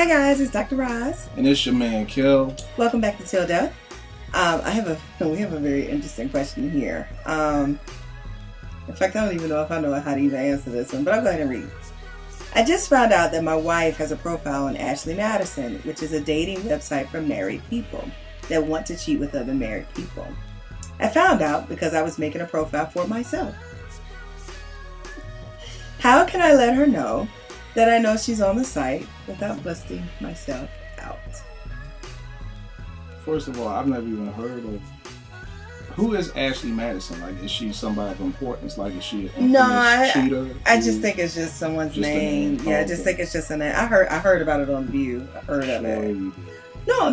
Hi guys, it's Dr. Roz. And it's your man Kil. Welcome back to Till Death. We have a very interesting question here. In fact, I don't even know if I know how to even answer this one, but I'll go ahead and read. I just found out that my wife has a profile on Ashley Madison, which is a dating website for married people that want to cheat with other married people. I found out because I was making a profile for myself. How can I let her know that I know she's on the site without busting myself out? First of all, I've never even heard of. Who is Ashley Madison? Like, is she somebody of importance? Like, is she an cheater? I just think it's just someone's name. Yeah, I just think it's just a name. I heard about it on View. I heard of it. No,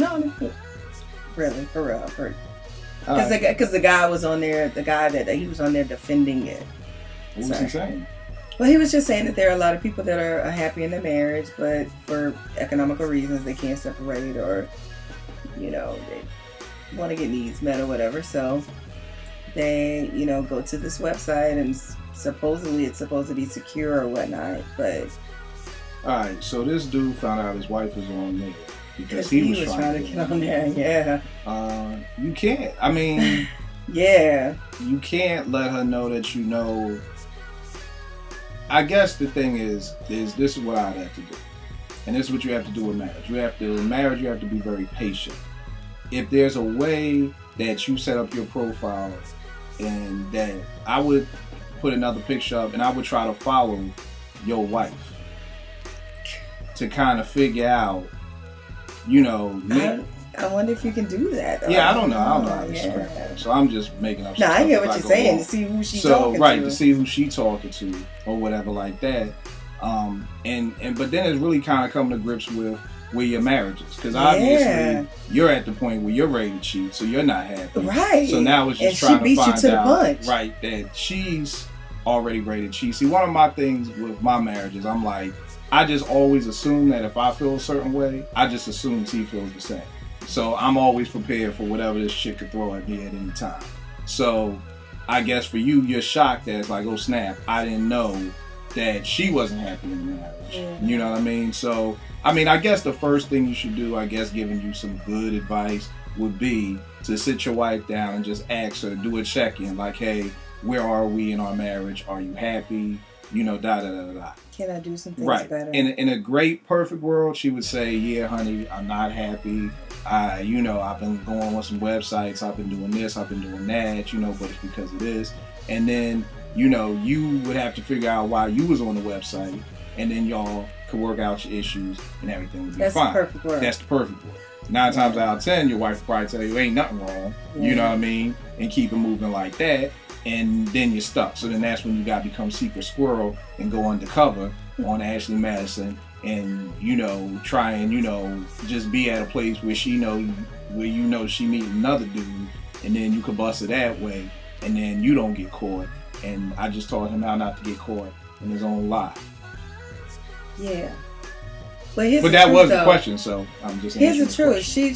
really, for real, I've heard. Because the guy was on there. The guy that he was on there defending it. What was he saying? Well, he was just saying that there are a lot of people that are happy in their marriage, but for economical reasons they can't separate, or they want to get needs met or whatever. So they go to this website, and supposedly it's supposed to be secure or whatnot. But all right, so this dude found out his wife was on there because he was trying to get on there. Yeah. You can't. I mean. Yeah. You can't let her know that you know. I guess the thing is this is what I'd have to do. And this is what you have to do with marriage. You have to be very patient. If there's a way that you set up your profile, and that I would put another picture up and I would try to follow your wife to kind of figure out, I wonder if you can do that, though. Yeah, I don't know how to script that. So I'm just making up stuff. I get what you're saying, to see who she's talking to. Right, to see who she's talking to or whatever like that. But then it's really kind of coming to grips with where your marriage is. Because obviously you're at the point where you're ready to cheat, so you're not happy. Right. So now it's just trying to find out, punch. Right, that she's already ready to cheat. See, one of my things with my marriage is I'm like, I just always assume that if I feel a certain way, I just assume she feels the same. So I'm always prepared for whatever this shit could throw at me at any time. So I guess for you, you're shocked that it's like, oh snap, I didn't know that she wasn't happy in the marriage. Yeah. You know what I mean? So, I guess the first thing you should do, giving you some good advice, would be to sit your wife down and just ask her, do a check-in, like, hey, where are we in our marriage? Are you happy? Can I do some things better? In a great, perfect world, she would say, yeah, honey, I'm not happy. I've been going on some websites. I've been doing this. I've been doing that, but it's because of this. And then, you would have to figure out why you was on the website. And then y'all could work out your issues and everything would be fine. That's the perfect world. That's the perfect world. 9 times out of 10, your wife will probably tell you ain't nothing wrong. Yeah. You know what I mean? And keep it moving like that. And then you're stuck. So then that's when you got to become secret squirrel and go undercover on Ashley Madison and, try and, just be at a place where she meet another dude, and then you could bust it that way, and then you don't get caught. And I just taught him how not to get caught in his own lie. Yeah. But that was the question, so I'm just answering. Here's the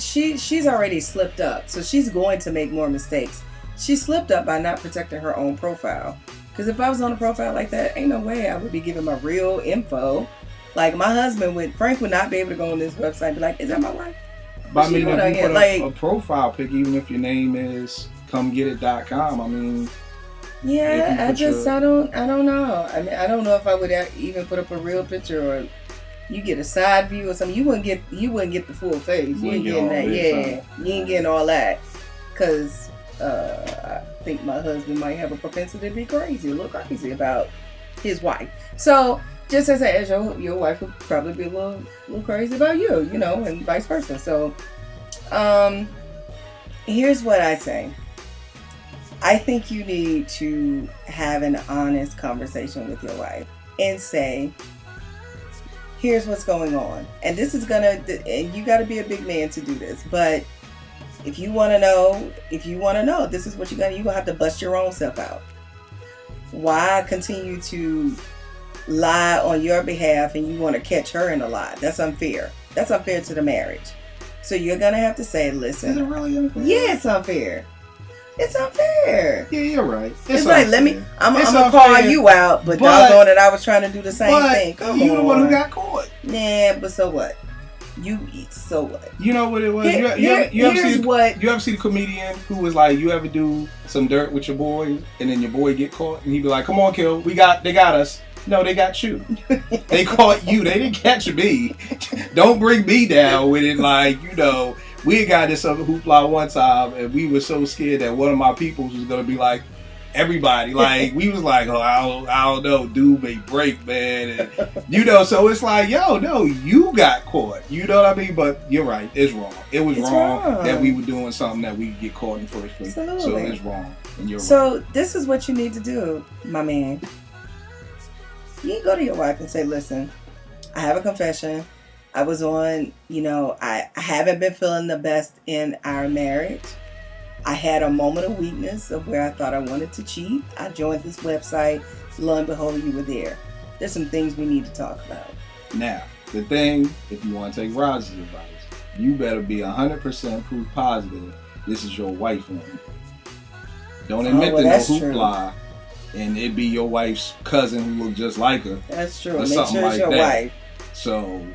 truth. She's already slipped up, so she's going to make more mistakes. She slipped up by not protecting her own profile. Because if I was on a profile like that, ain't no way I would be giving my real info. Like, my husband Frank would not be able to go on this website and be like, is that my wife? But if you put a profile pic, even if your name is comegetit.com, yeah, I don't know. I don't know if I would even put up a real picture, or you get a side view or something. You wouldn't get the full face. You ain't getting that. Yeah, you ain't getting all that. Because I think my husband might have a propensity to be a little crazy about his wife. So just as your wife would probably be a little crazy about you, and vice versa. So here's what I say. I think you need to have an honest conversation with your wife and say, here's what's going on. And this is and you got to be a big man to do this, but if you want to know, this is what you're going to have to bust your own self out. Why continue to lie on your behalf and you want to catch her in a lie? That's unfair. That's unfair to the marriage. So you're going to have to say, listen. Is it really unfair? Yeah, it's unfair. It's unfair. Yeah, you're right. It's like, I'm going to call you out, but doggone it, I was trying to do the same thing. Come on. You're the one who got caught. Yeah, but so what? You eat so what? You know what it was? You ever see the comedian who was like, you ever do some dirt with your boys and then your boy get caught and he be like, come on, Kil, they got us. No, they got you. They caught you. They didn't catch me. Don't bring me down with it. Like, you know, we got this other hoopla one time and we were so scared that one of my peoples was gonna be like, everybody, like, we was like, oh, I don't know, dude may break, man, and, you know, so it's like, yo, no, you got caught, you know what I mean? But you're right, it's wrong. It was wrong that we were doing something that we get caught in the first place. Absolutely. So it's wrong, and you're right. So this is what you need to do, my man. You can go to your wife and say, listen, I have a confession. I was on, you know, I haven't been feeling the best in our marriage. I had a moment of weakness of where I thought I wanted to cheat. I joined this website. Lo and behold, you were there. There's some things we need to talk about. Now, the thing, if you want to take Roz's advice, you better be 100% proof positive this is your wife woman. Don't admit to no hoopla and it be your wife's cousin who look just like her. That's true. Or Make something sure it's like your that. wife. So,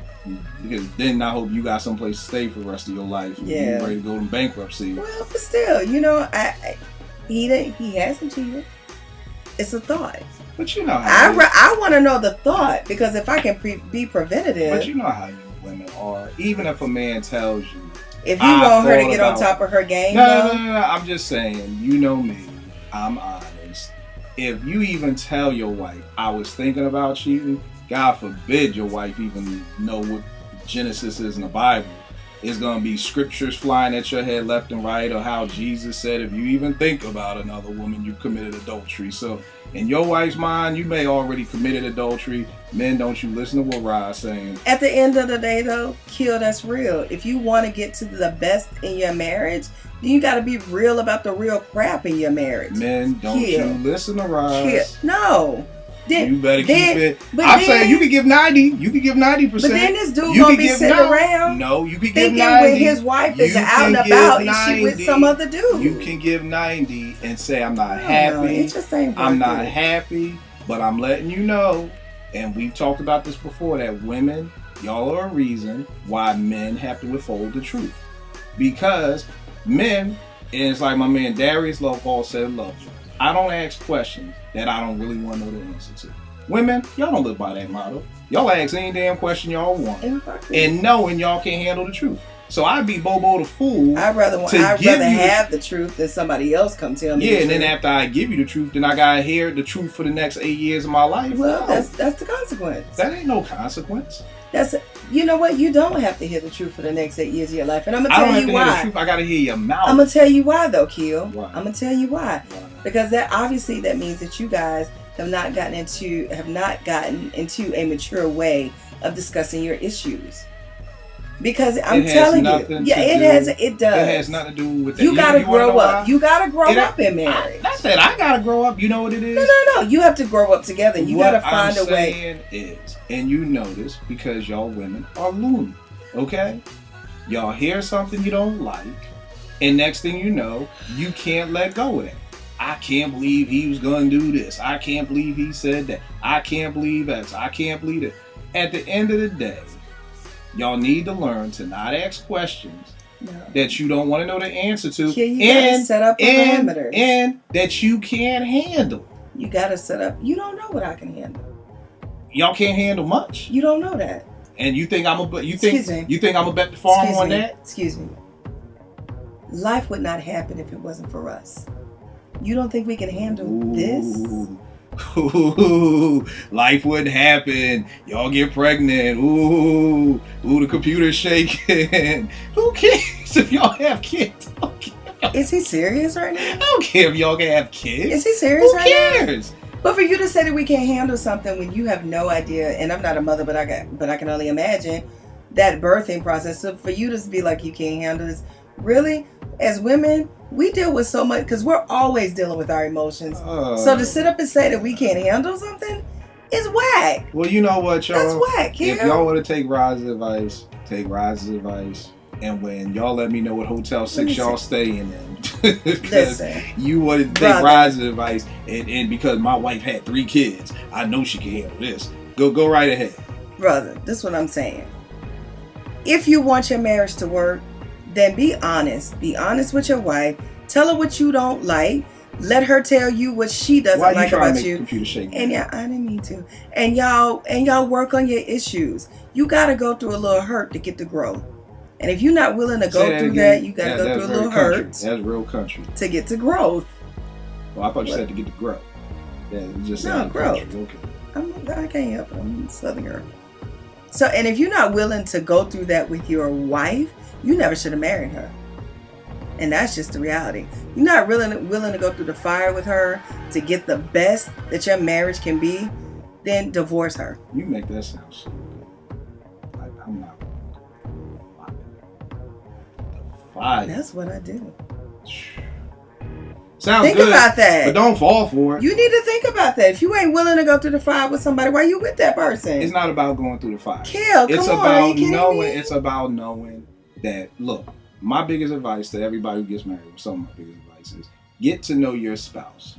because then I hope you got someplace to stay for the rest of your life. Yeah. You're ready to go to bankruptcy. Well, but still, you know, he hasn't cheated. It's a thought. But you know how I want to know the thought, because if I can be preventative. But you know how you women are. Even if a man tells you, if you want her to get on top of her game, no. I'm just saying, you know me. I'm honest. If you even tell your wife, I was thinking about cheating, God forbid your wife even know what Genesis is in the Bible. It's going to be scriptures flying at your head left and right, or how Jesus said, if you even think about another woman, you committed adultery. So in your wife's mind, you may already committed adultery. Men, don't you listen to what Roz saying. At the end of the day, though, Kil, that's real. If you want to get to the best in your marriage, then you got to be real about the real crap in your marriage. Men, don't you listen to Roz. No. You better keep it. I'm saying you can give 90. You can give 90%. But then this dude gonna be sitting around. No, you can give thinking 90. when his wife is out and about and she with some other dude. You can give 90 and say, I'm not happy. It just ain't I'm not happy, but I'm letting you know, and we've talked about this before, that women, y'all are a reason why men have to withhold the truth. Because men, and it's like my man Darius Lovehall said, love you. I don't ask questions that I don't really want to know the answer to. Women, y'all don't live by that motto. Y'all ask any damn question y'all want. And knowing y'all can't handle the truth. So I'd be Bobo the fool. I'd rather have the truth than somebody else come tell me. Yeah, and then after I give you the truth, then I gotta hear the truth for the next 8 years of my life. Well, that's the consequence. That ain't no consequence. You know what? You don't have to hear the truth for the next 8 years of your life, and I'm gonna tell you why. I don't have to hear the truth. I gotta hear your mouth. I'm gonna tell you why, though, Kil. Why? I'm gonna tell you why. Because that means that you guys have not gotten into a mature way of discussing your issues. Because I'm telling you, it does. It has nothing to do with that. You gotta grow up. You gotta grow up in marriage. That's that. I gotta grow up. You know what it is? No. You have to grow up together. You gotta find a way. What I'm saying is, and you know this because y'all women are loony. Okay? Y'all hear something you don't like, and next thing you know, you can't let go of it. I can't believe he was gonna do this. I can't believe he said that. I can't believe that. I can't believe it. At the end of the day, y'all need to learn to not ask questions that you don't want to know the answer to. Yeah, you gotta set up parameters. And that you can't handle. You gotta set up. You don't know what I can handle. Y'all can't handle much. You don't know that. And you think I'm a bet the farm on that? Excuse me. Life would not happen if it wasn't for us. You don't think we can handle this? Ooh, life wouldn't happen. Y'all get pregnant. Ooh, the computer's shaking. Who cares if y'all have kids? Is he serious right now? I don't care if y'all can have kids. Is he serious right now? Who cares? But for you to say that we can't handle something when you have no idea, and I'm not a mother, but I can only imagine that birthing process. So for you to be like, you can't handle this, really? As women, we deal with so much because we're always dealing with our emotions. So to sit up and say that we can't handle something is whack. Well, you know what, y'all? That's whack. If y'all want to take Roz's advice, take Roz's advice. And when y'all let me know what Hotel 6 y'all staying in. Because you want to take Roz's advice. And because my wife had 3 kids, I know she can handle this. Go right ahead. Brother, this is what I'm saying. if you want your marriage to work, then be honest. Be honest with your wife. Tell her what you don't like. Let her tell you what she doesn't like about you. Computer shake, and yeah, I didn't mean to. And y'all work on your issues. You gotta go through a little hurt to get the growth. And if you're not willing to go through that, you gotta go through a little hurt. That's real country. To get to growth. Well, I thought you said to get to grow. Yeah, it just no, growth. Okay. I can't help it. I'm a Southern girl. So, and if you're not willing to go through that with your wife, you never should have married her. And that's just the reality. You're not willing to go through the fire with her to get the best that your marriage can be, then divorce her. You make that sound so good. Like, I'm not fire. That's what I do. Sounds think good. Think about that. But don't fall for it. You need to think about that. If you ain't willing to go through the fire with somebody, why you with that person? It's not about going through the fire. Kil, it's come about on. Are you kidding knowing. me? It's about knowing that. Look, my biggest advice to everybody who gets married, some of my biggest advice is get to know your spouse,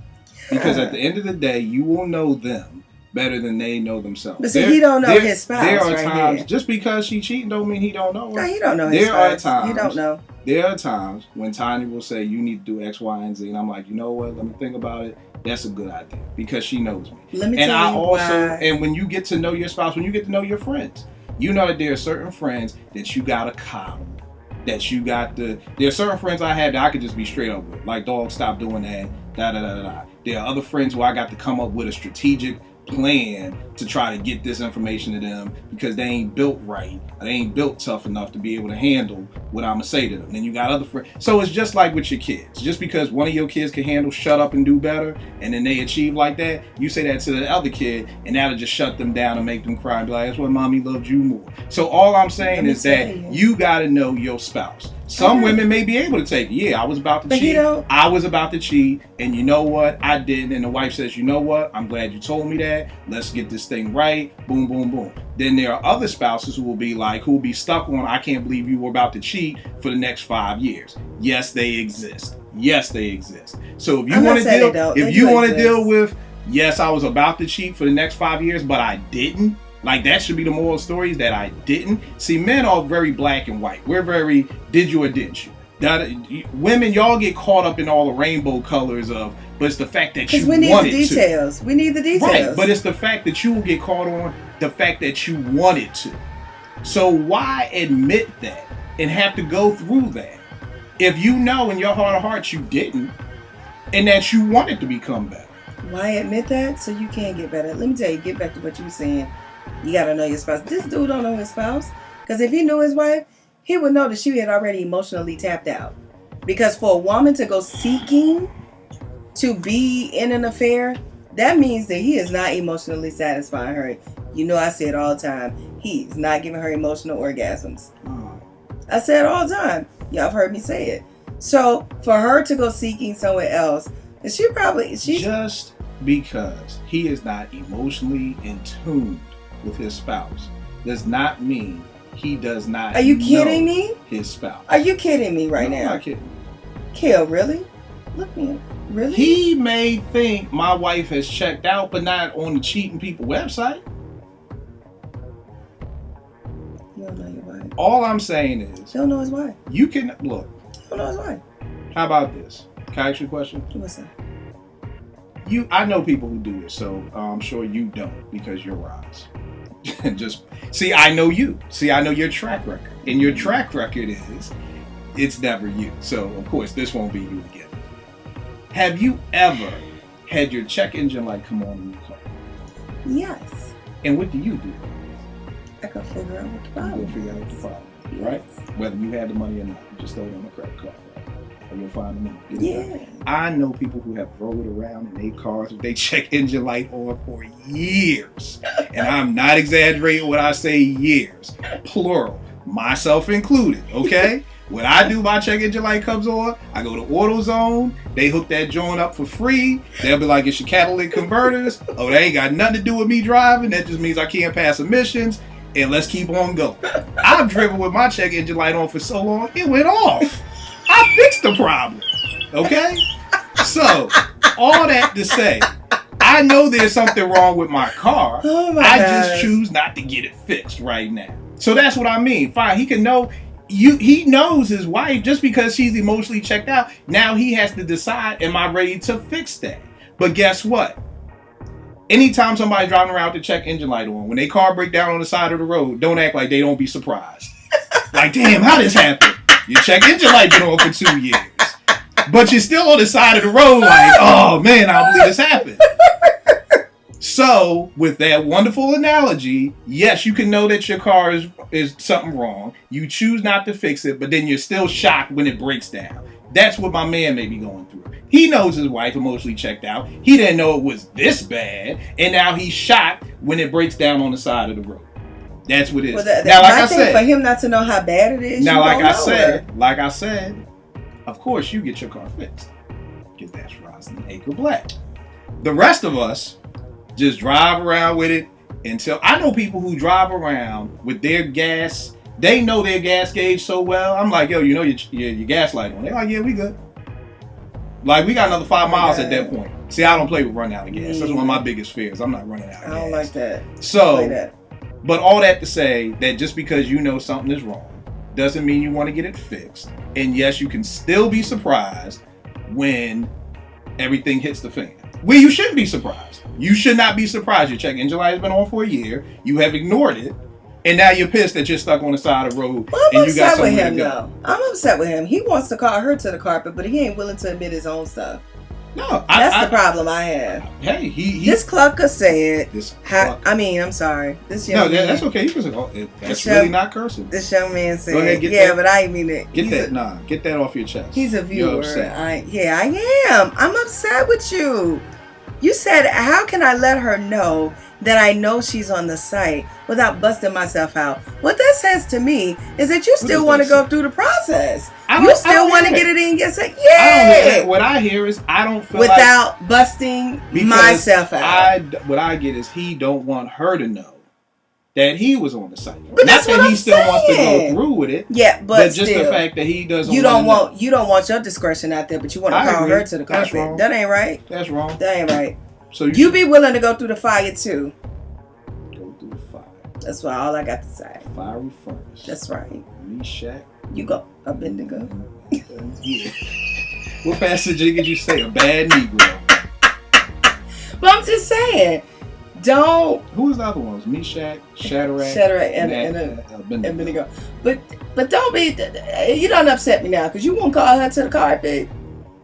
because at the end of the day, you will know them better than they know themselves. But see, he don't know his spouse. There are right times here. Just because she cheating don't mean he don't know her. No, he don't know his spouse. There are times. He don't know. There are times when Tanya will say, you need to do X, Y, and Z. And I'm like, you know what? Let me think about it. That's a good idea. Because she knows me. Let me tell you why. And when you get to know your spouse, when you get to know your friends, you know that there are certain friends that you got to coddle. There are certain friends I had that I could just be straight up with. Like, dog, stop doing that. Da-da-da-da-da. There are other friends where I got to come up with a strategic plan to try to get this information to them because they ain't built right. They ain't built tough enough to be able to handle what I'm going to say to them. Then you got other friends. So it's just like with your kids. Just because one of your kids can handle shut up and do better, and then they achieve like that, you say that to the other kid, and that'll just shut them down and make them cry and be like, that's why mommy loved you more. So all I'm saying is that you got to know your spouse. Some women may be able to take it. Yeah, I was about to cheat. I was about to cheat, and you know what? I didn't. And the wife says, you know what? I'm glad you told me that. Let's get this thing right. Boom, boom, boom. Then there are other spouses who will be stuck on, I can't believe you were about to cheat for the next 5 years. Yes, they exist. Yes, they exist. So if you want to deal with, yes, I was about to cheat for the next 5 years, but I didn't. Like, that should be the moral stories, that I didn't. See, men are very black and white. We're very, did you or didn't you? Women, y'all get caught up in all the rainbow colors of, but it's the fact that you wanted to. Because we need the details. We need the details. Right, but it's the fact that you will get caught on the fact that you wanted to. So why admit that and have to go through that if you know in your heart of hearts you didn't and that you wanted to become better? Why admit that? So you can get better. Let me tell you, get back to what you were saying. You got to know your spouse. This dude don't know his spouse. Because if he knew his wife, he would know that she had already emotionally tapped out. Because for a woman to go seeking to be in an affair, that means that he is not emotionally satisfying her. You know, I say it all the time. He's not giving her emotional orgasms. I say it all the time. Y'all have heard me say it. So for her to go seeking somewhere else, she's just because he is not emotionally in tune with his spouse does not mean he does not. Are you kidding me? His spouse. Are you kidding me right now? I'm not kidding. Kil, really? Look, man, really? He may think my wife has checked out, but not on the cheating people website. You don't know your wife. All I'm saying is, you don't know his wife. You can look. You don't know his wife. How about this? Can I ask you a question? What's that? I know people who do this, so I'm sure you don't because you're Roz. Just see, I know you. See, I know your track record, and your track record is it's never you. So of course, this won't be you again. Have you ever had your check engine light come on in your car? Yes. And what do you do? I can figure out what the problem is. Right? Whether you had the money or not, you just throw it on the credit card. Or you'll find them. Yeah. I know people who have rolled around in their cars with their check engine light on for years. And I'm not exaggerating when I say years. Plural. Myself included, okay? When I do my check engine light comes on, I go to AutoZone. They hook that joint up for free. They'll be like, it's your catalytic converters. Oh, they ain't got nothing to do with me driving. That just means I can't pass emissions. And let's keep on going. I've driven with my check engine light on for so long, it went off. I fixed the problem. Okay? So, all that to say, I know there's something wrong with my car. Oh my I gosh. just choose not to get it fixed right now. So that's what I mean. Fine, he can know. He knows his wife just because she's emotionally checked out. Now he has to decide, am I ready to fix that? But guess what? Anytime somebody's driving around with the check engine light on, when their car break down on the side of the road, don't act like they don't be surprised. Like, damn, how this happened? Your check engine light been on for 2 years. But you're still on the side of the road like, oh man, I don't believe this happened. So, with that wonderful analogy, yes, you can know that your car is something wrong. You choose not to fix it, but then you're still shocked when it breaks down. That's what my man may be going through. He knows his wife emotionally checked out. He didn't know it was this bad, and now he's shocked when it breaks down on the side of the road. That's what it is. Well, now, like I said, for him not to know how bad it is. Now, like I said, of course you get your car fixed, because that's Roz and Kil Black. The rest of us just drive around with it until I know people who drive around with their gas. They know their gas gauge so well. I'm like, yo, you know your gas light on. They're like, yeah, we good. Like, we got another 5 miles at that point. See, I don't play with running out of gas. That's one of my biggest fears. I'm not running out of gas. I don't like that. So, but all that to say that just because you know something is wrong doesn't mean you want to get it fixed. And yes, you can still be surprised when everything hits the fan. Well, you shouldn't be surprised. You should not be surprised. Your check engine light has been on for a year. You have ignored it. And now you're pissed that you're stuck on the side of the road. Well, I'm and you got upset with somewhere him, to go. though. I'm upset with him. He wants to call her to the carpet, but he ain't willing to admit his own stuff. No, that's the problem I have. Hey, this clucker said. This I'm sorry. This young man. That's okay. That's really not cursing. This young man said. Go ahead, but I didn't mean it. Get that off your chest. He's a viewer. You're upset. I am. I'm upset with you. You said, how can I let her know that I know she's on the site without busting myself out? What that says to me is that you still want to go through the process. You still want to get it in your site. Yeah. What I hear is I don't feel without busting myself out. What I get is he don't want her to know that he was on the site. But not that he still wants to go through with it. Yeah, but just the fact that he doesn't. You don't want your discretion out there, but you want to call her to the carpet. That's wrong. That ain't right. That's wrong. That ain't right. So you be willing to go through the fire too. Go through the fire. That's why all I got to say. Fiery furnace. That's right. Meshach. You go. Abednego. Yeah. What passage did you say? A bad Negro. But I'm just saying. Don't. Who was the other ones? Meshach, Shadrach, and Abednego. But don't be. You don't upset me now because you won't call her to the carpet.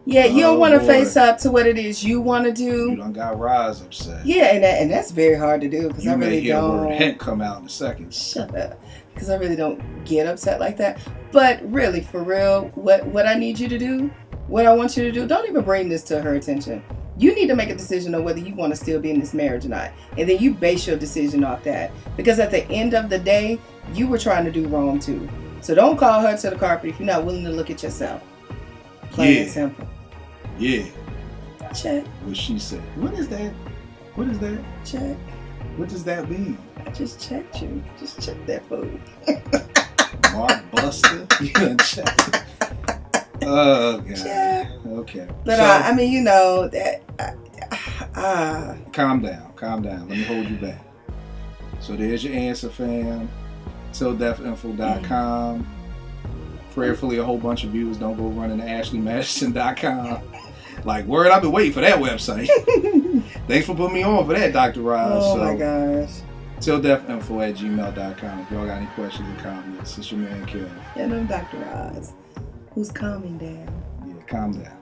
Yeah, you don't want to face up to what it is you want to do. You done got Roz upset. Yeah, and that's very hard to do because I really hear don't. The word "heck" come out in a second. Shut up, because I really don't get upset like that. But really, for real, what I need you to do, what I want you to do, don't even bring this to her attention. You need to make a decision on whether you want to still be in this marriage or not, and then you base your decision off that. Because at the end of the day, you were trying to do wrong too. So don't call her to the carpet if you're not willing to look at yourself. Plain and simple. Yeah. Check. What she said. What is that? What is that? Check. What does that mean? I just checked you. Just check that food. Mark Buster. You done checked. Oh God. Check. Okay. But I mean, you know that. Calm down. Let me hold you back. So there's your answer, fam. TillDeathInfo.com. Prayerfully, a whole bunch of viewers don't go running to AshleyMadison.com. Like, word, I've been waiting for that website. Thanks for putting me on for that, Dr. Roz. Oh, my gosh. TillDeathInfo@gmail.com. If y'all got any questions or comments, it's your man, Kil. And I'm Dr. Roz, who's calming down. Yeah, calm down.